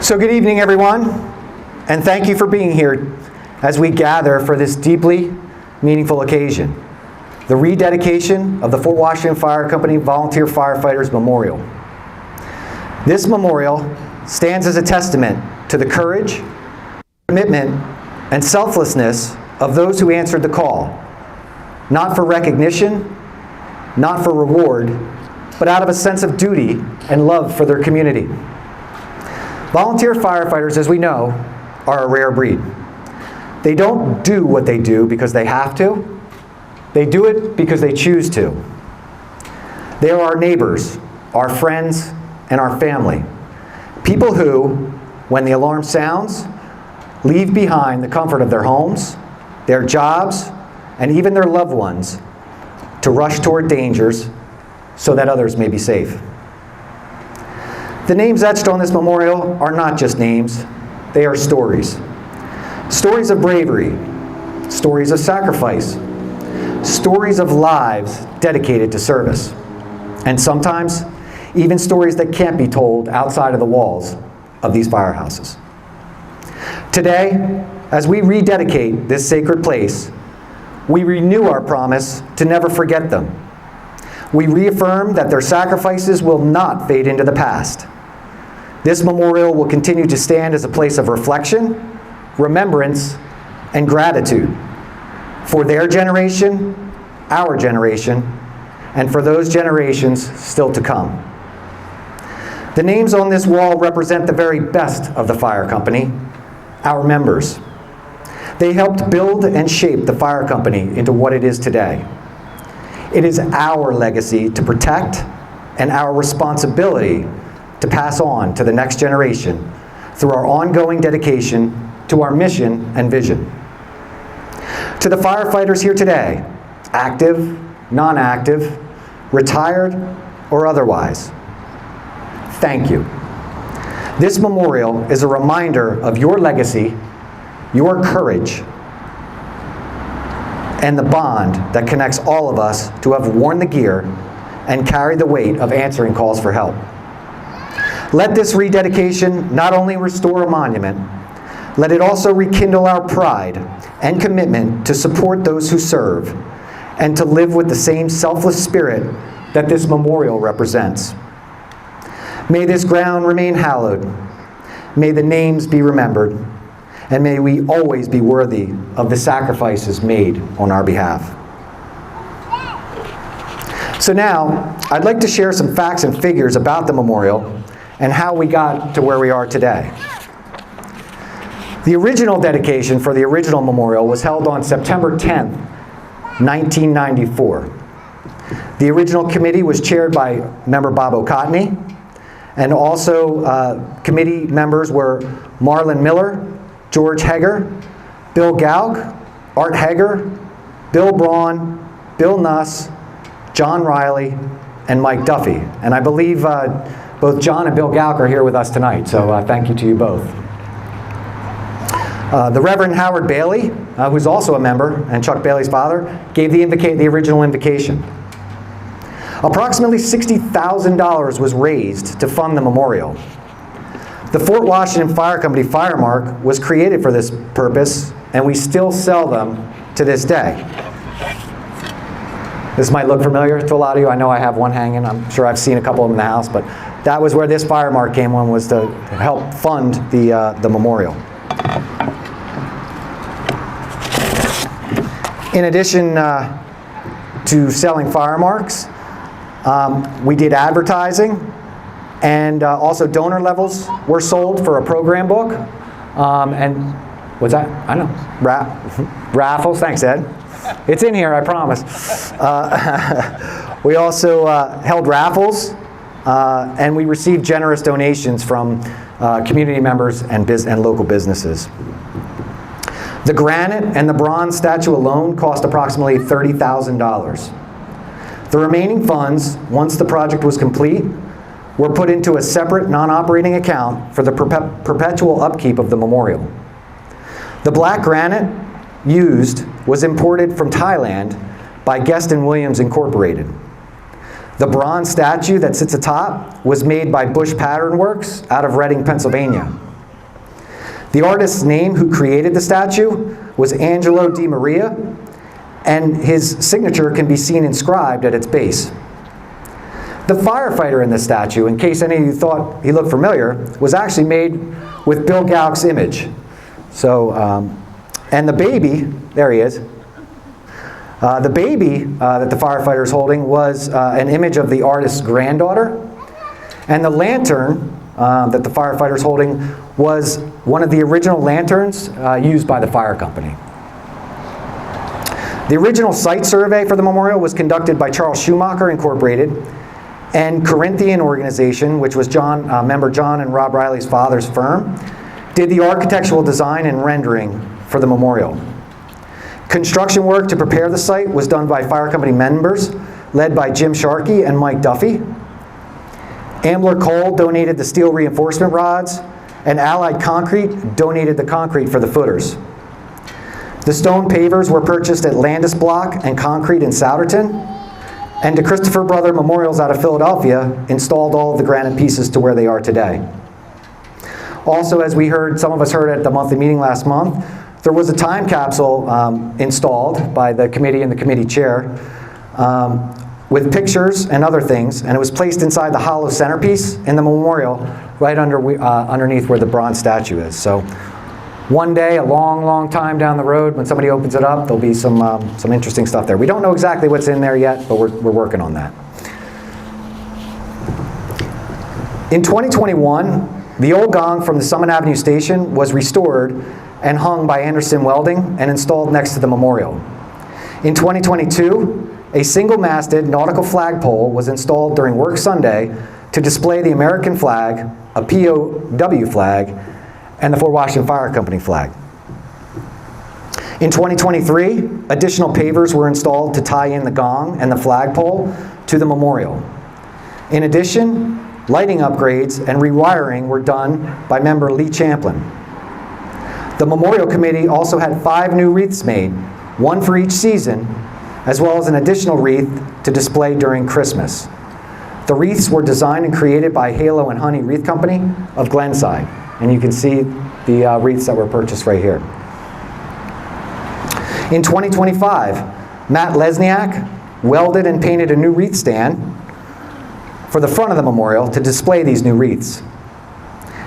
So good evening, everyone, and thank you for being here as we gather for this deeply meaningful occasion, the rededication of the Fort Washington Fire Company Volunteer Firefighters Memorial. This memorial stands as a testament to the courage, commitment, and selflessness of those who answered the call, not for recognition, not for reward, but out of a sense of duty and love for their community. Volunteer firefighters, as we know, are a rare breed. They don't do what they do because they have to. They do it because they choose to. They are our neighbors, our friends, and our family. People who, when the alarm sounds, leave behind the comfort of their homes, their jobs, and even their loved ones to rush toward dangers so that others may be safe. The names etched on this memorial are not just names, they are stories. Stories of bravery, stories of sacrifice, stories of lives dedicated to service, and sometimes even stories that can't be told outside of the walls of these firehouses. Today, as we rededicate this sacred place, we renew our promise to never forget them. We reaffirm that their sacrifices will not fade into the past. This memorial will continue to stand as a place of reflection, remembrance, and gratitude for their generation, our generation, and for those generations still to come. The names on this wall represent the very best of the fire company, our members. They helped build and shape the fire company into what it is today. It is our legacy to protect and our responsibility to pass on to the next generation through our ongoing dedication to our mission and vision. To the firefighters here today, active, non-active, retired, or otherwise, thank you. This memorial is a reminder of your legacy, your courage, and the bond that connects all of us to have worn the gear and carried the weight of answering calls for help. Let this rededication not only restore a monument, let it also rekindle our pride and commitment to support those who serve and to live with the same selfless spirit that this memorial represents. May this ground remain hallowed. May the names be remembered. And may we always be worthy of the sacrifices made on our behalf. So now, I'd like to share some facts and figures about the memorial and how we got to where we are today. The original dedication for the original memorial was held on September 10th, 1994. The original committee was chaired by member Bob O'Cotney, and also committee members were Marlon Miller, George Heger, Bill Gauk, Art Heger, Bill Braun, Bill Nuss, John Riley, and Mike Duffy. And I believe both John and Bill Gauk are here with us tonight, so thank you to you both. The Reverend Howard Bailey, who's also a member, and Chuck Bailey's father, gave the original invocation. Approximately $60,000 was raised to fund the memorial. The Fort Washington Fire Company Fire Mark was created for this purpose, and we still sell them to this day. This might look familiar to a lot of you. I know I have one hanging. I'm sure I've seen a couple of them in the house, but that was where this fire mark came on, was to help fund the memorial. In addition to selling fire marks, we did advertising, and also donor levels were sold for a program book. And what's that? I don't know. Raffles. Thanks, Ed. It's in here, I promise. We also held raffles, and we received generous donations from community members and local businesses. The granite and the bronze statue alone cost approximately $30,000. The remaining funds, once the project was complete, were put into a separate non-operating account for the perpetual upkeep of the memorial. The black granite used was imported from Thailand by Guest & Williams Incorporated. The bronze statue that sits atop was made by Bush Pattern Works out of Reading, Pennsylvania. The artist's name who created the statue was Angelo Di Maria, and his signature can be seen inscribed at its base. The firefighter in the statue, in case any of you thought he looked familiar, was actually made with Bill Gauck's image. So, and the baby, there he is. The baby that the firefighter is holding was an image of the artist's granddaughter. And the lantern that the firefighter is holding was one of the original lanterns used by the fire company. The original site survey for the memorial was conducted by Charles Schumacher Incorporated and Corinthian Organization, which was member John and Rob Riley's father's firm, did the architectural design and rendering for the memorial. Construction work to prepare the site was done by fire company members led by Jim Sharkey and Mike Duffy. Ambler Coal donated the steel reinforcement rods, and Allied Concrete donated the concrete for the footers. The stone pavers were purchased at Landis Block and Concrete in Souderton, and the Christopher Brother Memorials out of Philadelphia installed all of the granite pieces to where they are today. Also, as we heard, some of us heard at the monthly meeting last month, there was a time capsule installed by the committee and the committee chair with pictures and other things, and it was placed inside the hollow centerpiece in the memorial right underneath where the bronze statue is. So one day, a long, long time down the road, when somebody opens it up, there'll be some interesting stuff there. We don't know exactly what's in there yet, but we're working on that. In 2021, the old gong from the Summit Avenue station was restored and hung by Anderson Welding and installed next to the memorial. In 2022, a single-masted nautical flagpole was installed during Work Sunday to display the American flag, a POW flag, and the Fort Washington Fire Company flag. In 2023, additional pavers were installed to tie in the gong and the flagpole to the memorial. In addition, lighting upgrades and rewiring were done by member Lee Champlin. The Memorial Committee also had 5 new wreaths made, one for each season, as well as an additional wreath to display during Christmas. The wreaths were designed and created by Halo and Honey Wreath Company of Glenside, and you can see the wreaths that were purchased right here. In 2025, Matt Lesniak welded and painted a new wreath stand for the front of the memorial to display these new wreaths.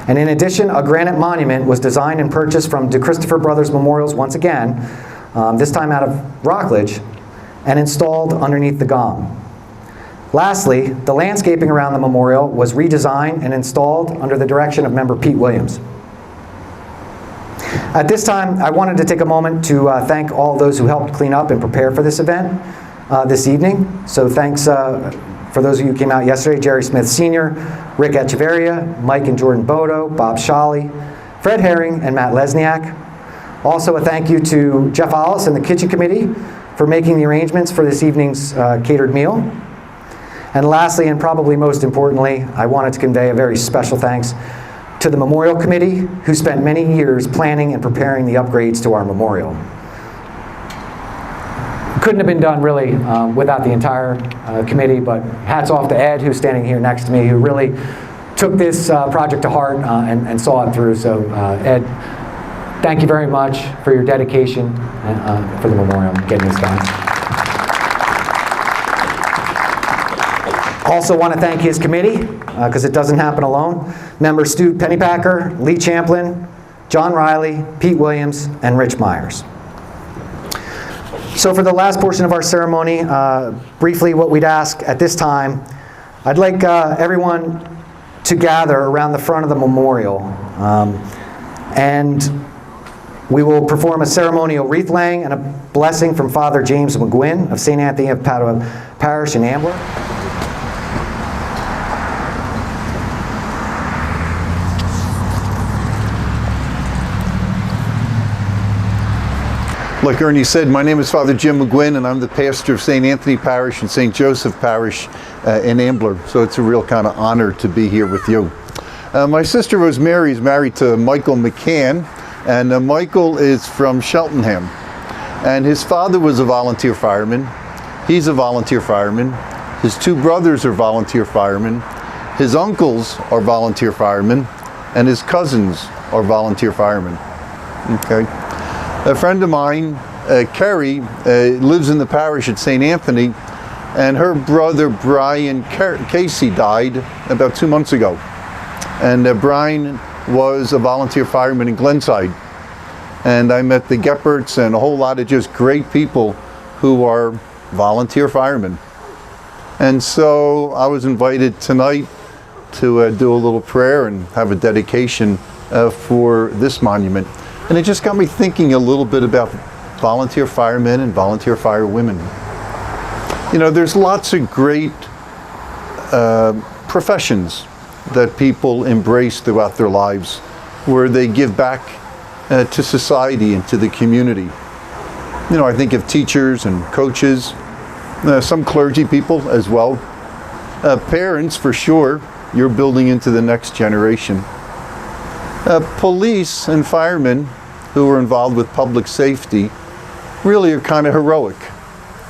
And in addition, a granite monument was designed and purchased from De Christopher Brothers Memorials once again, this time out of Rockledge, and installed underneath the gong. Lastly, the landscaping around the memorial was redesigned and installed under the direction of member Pete Williams. At this time, I wanted to take a moment to thank all those who helped clean up and prepare for this event this evening. So thanks for those of you who came out yesterday, Jerry Smith Sr., Rick Echeverria, Mike and Jordan Bodo, Bob Shawley, Fred Herring, and Matt Lesniak. Also a thank you to Jeff Ollis and the Kitchen Committee for making the arrangements for this evening's catered meal. And lastly, and probably most importantly, I wanted to convey a very special thanks to the Memorial Committee, who spent many years planning and preparing the upgrades to our memorial. Couldn't have been done really without the entire committee, but hats off to Ed, who's standing here next to me, who really took this project to heart and saw it through. So Ed, thank you very much for your dedication for the memorial, getting this done. Also want to thank his committee, because it doesn't happen alone. Members Stu Pennypacker, Lee Champlin, John Riley, Pete Williams, and Rich Myers. So for the last portion of our ceremony, briefly what we'd ask at this time, I'd like everyone to gather around the front of the memorial. And we will perform a ceremonial wreath laying and a blessing from Father James McGuinn of St. Anthony of Padua Parish in Ambler. Like Ernie said, my name is Father Jim McGuinn, and I'm the pastor of St. Anthony Parish and St. Joseph Parish in Ambler. So it's a real kind of honor to be here with you. My sister Rosemary is married to Michael McCann, and Michael is from Cheltenham. And his father was a volunteer fireman. He's a volunteer fireman. His 2 brothers are volunteer firemen. His uncles are volunteer firemen, and his cousins are volunteer firemen. Okay. A friend of mine, Carrie, lives in the parish at St. Anthony, and her brother Brian Casey died about 2 months ago. And Brian was a volunteer fireman in Glenside. And I met the Gepperts and a whole lot of just great people who are volunteer firemen. And so I was invited tonight to do a little prayer and have a dedication for this monument. And it just got me thinking a little bit about volunteer firemen and volunteer firewomen. You know, there's lots of great professions that people embrace throughout their lives, where they give back to society and to the community. You know, I think of teachers and coaches, some clergy people as well, parents for sure. You're building into the next generation. Police and firemen who are involved with public safety really are kind of heroic.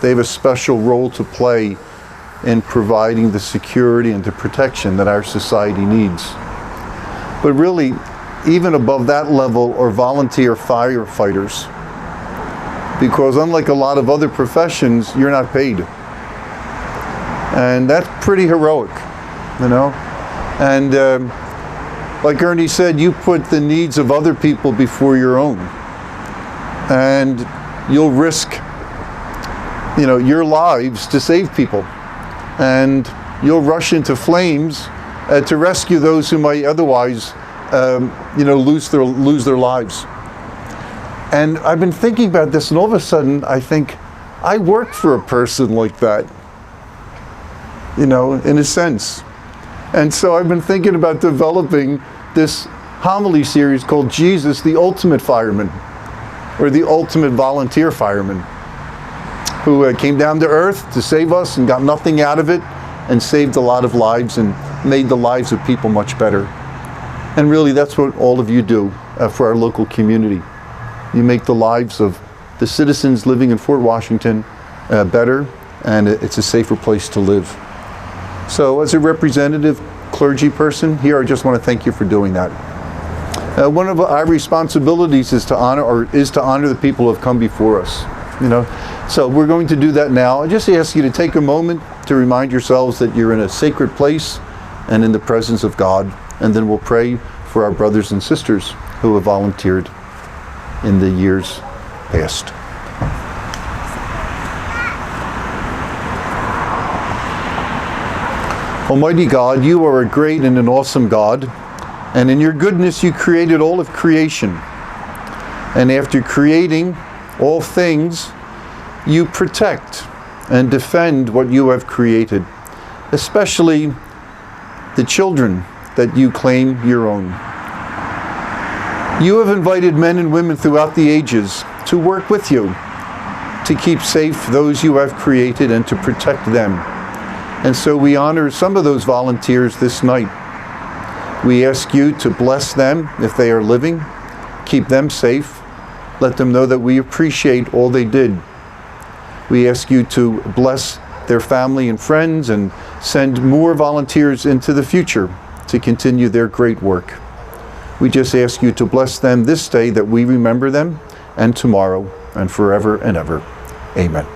They have a special role to play in providing the security and the protection that our society needs. But really, even above that level are volunteer firefighters. Because unlike a lot of other professions, you're not paid. And that's pretty heroic, you know? And like Ernie said, you put the needs of other people before your own. And you'll risk, you know, your lives to save people. And you'll rush into flames to rescue those who might otherwise, you know, lose their lives. And I've been thinking about this, and all of a sudden I think, I work for a person like that, you know, in a sense. And so I've been thinking about developing this homily series called Jesus, the Ultimate Fireman, or the Ultimate Volunteer Fireman, who came down to earth to save us and got nothing out of it, and saved a lot of lives and made the lives of people much better. And really, that's what all of you do for our local community. You make the lives of the citizens living in Fort Washington better, and it's a safer place to live. So as a representative clergy person here, I just want to thank you for doing that. One of our responsibilities is to honor the people who have come before us. You know, so we're going to do that now. I just ask you to take a moment to remind yourselves that you're in a sacred place and in the presence of God, and then we'll pray for our brothers and sisters who have volunteered in the years past. Almighty God, you are a great and an awesome God, and in your goodness you created all of creation. And after creating all things, you protect and defend what you have created, especially the children that you claim your own. You have invited men and women throughout the ages to work with you, to keep safe those you have created and to protect them. And so we honor some of those volunteers this night. We ask you to bless them if they are living, keep them safe, let them know that we appreciate all they did. We ask you to bless their family and friends and send more volunteers into the future to continue their great work. We just ask you to bless them this day that we remember them, and tomorrow and forever and ever. Amen.